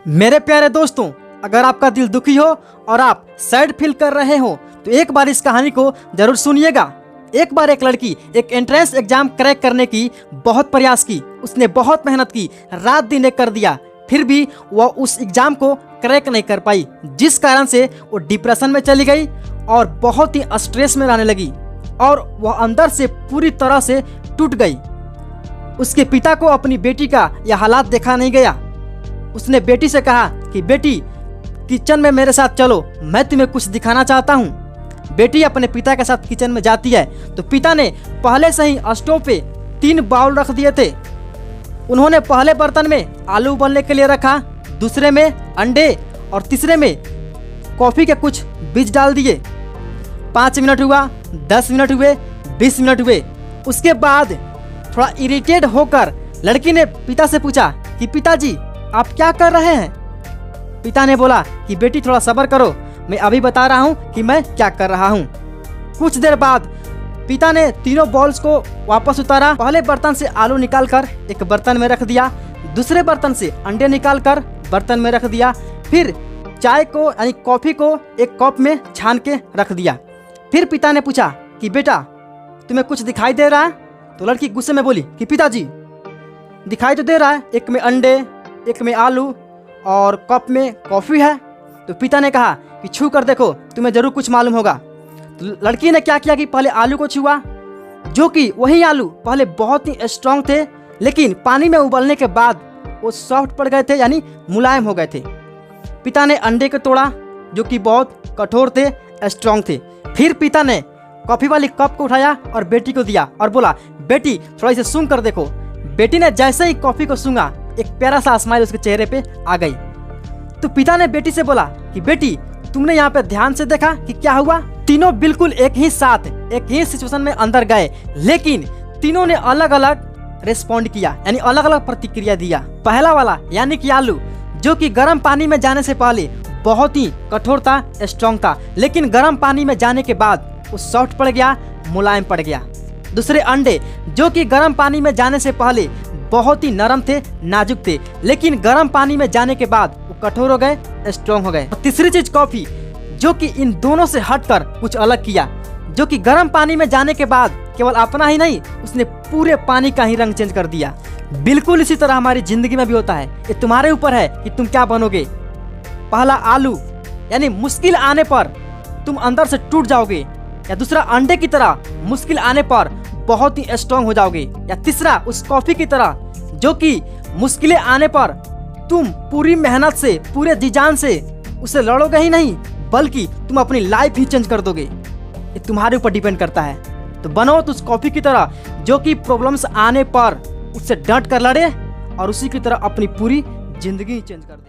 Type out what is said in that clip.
मेरे प्यारे दोस्तों, अगर आपका दिल दुखी हो और आप सैड फील कर रहे हो तो एक बार इस कहानी को जरूर सुनिएगा। एक बार एक लड़की एक एंट्रेंस एग्जाम क्रैक करने की बहुत प्रयास की, उसने बहुत मेहनत की, रात दिन एक कर दिया, फिर भी वह उस एग्जाम को क्रैक नहीं कर पाई, जिस कारण से वो डिप्रेशन में चली गई और बहुत ही स्ट्रेस में रहने लगी और वह अंदर से पूरी तरह से टूट गई। उसके पिता को अपनी बेटी का यह हालात देखा नहीं गया। उसने बेटी से कहा कि बेटी किचन में मेरे साथ चलो, मैं तुम्हें कुछ दिखाना चाहता हूँ। बेटी अपने पिता के साथ किचन में जाती है तो पिता ने पहले से ही स्टोव पे 3 बाउल रख दिए थे। उन्होंने पहले बर्तन में आलू उबलने के लिए रखा, दूसरे में अंडे और तीसरे में कॉफ़ी के कुछ बीज डाल दिए। 5 मिनट हुआ, 10 मिनट हुए, 20 मिनट हुए। उसके बाद थोड़ा इरिटेट होकर लड़की ने पिता से पूछा कि पिताजी आप क्या कर रहे हैं। पिता ने बोला कि बेटी थोड़ा सब्र करो, मैं अभी बता रहा हूँ कि मैं क्या कर रहा हूँ। कुछ देर बाद पिता ने तीनों बॉल्स को वापस उतारा। पहले बर्तन से आलू निकालकर एक बर्तन में रख दिया, दूसरे बर्तन से अंडे निकालकर बर्तन में रख दिया, फिर चाय को यानी कॉफ़ी को एक कप में छान के रख दिया। फिर पिता ने पूछा कि बेटा तुम्हें कुछ दिखाई दे रहा है? तो लड़की गुस्से में बोली कि पिताजी दिखाई तो दे रहा है, एक में अंडे, एक में आलू और कप में कॉफ़ी है। तो पिता ने कहा कि छू कर देखो, तुम्हें जरूर कुछ मालूम होगा। तो लड़की ने क्या किया कि पहले आलू को छुआ, जो कि वही आलू पहले बहुत ही स्ट्रांग थे, लेकिन पानी में उबलने के बाद वो सॉफ्ट पड़ गए थे, यानी मुलायम हो गए थे। पिता ने अंडे को तोड़ा, जो कि बहुत कठोर थे, स्ट्रांग थे। फिर पिता ने कॉफ़ी वाली कप को उठाया और बेटी को दिया और बोला बेटी थोड़ा इसे सूंघ कर देखो। बेटी ने जैसे ही कॉफ़ी को सूंघा, एक प्यारा सा स्माइल उसके चेहरे पे आ गई। तो पिता ने बेटी से बोला कि बेटी तुमने यहाँ पे ध्यान से देखा कि क्या हुआ। तीनों बिल्कुल एक ही साथ एक ही सिचुएशन में अंदर गए, लेकिन तीनों ने अलग अलग रिस्पॉन्ड किया, यानी अलग अलग प्रतिक्रिया दिया। पहला वाला यानी कि आलू, जो कि गर्म पानी में जाने से पहले बहुत ही कठोर था, स्ट्रॉन्ग था, लेकिन गर्म पानी में जाने के बाद वो सॉफ्ट पड़ गया, मुलायम पड़ गया। दूसरे अंडे, जो कि गर्म पानी में जाने से पहले बहुत ही नरम थे, नाजुक थे, लेकिन गर्म पानी में जाने के बाद वो कठोर हो गए, स्ट्रॉन्ग हो गए। और तीसरी चीज कॉफी, जो कि इन दोनों से हटकर कुछ अलग किया, जो कि गर्म पानी में जाने के बाद केवल अपना ही नहीं, उसने पूरे पानी का ही रंग चेंज कर दिया। बिल्कुल इसी तरह हमारी जिंदगी में भी होता है। ये तुम्हारे ऊपर है कि तुम क्या बनोगे। पहला आलू यानी मुश्किल आने पर तुम अंदर से टूट जाओगे, या दूसरा अंडे की तरह मुश्किल आने पर बहुत ही स्ट्रॉन्ग हो जाओगे, या तीसरा उस कॉफी की तरह जो कि मुश्किलें आने पर तुम पूरी मेहनत से, पूरे जी जान से उसे लड़ोगे ही नहीं, बल्कि तुम अपनी लाइफ ही चेंज कर दोगे। ये तुम्हारे ऊपर डिपेंड करता है। तो बनो तो उस कॉफी की तरह जो कि प्रॉब्लम्स आने पर उससे डट कर लड़े और उसी की तरह अपनी पूरी जिंदगी चेंज कर दे।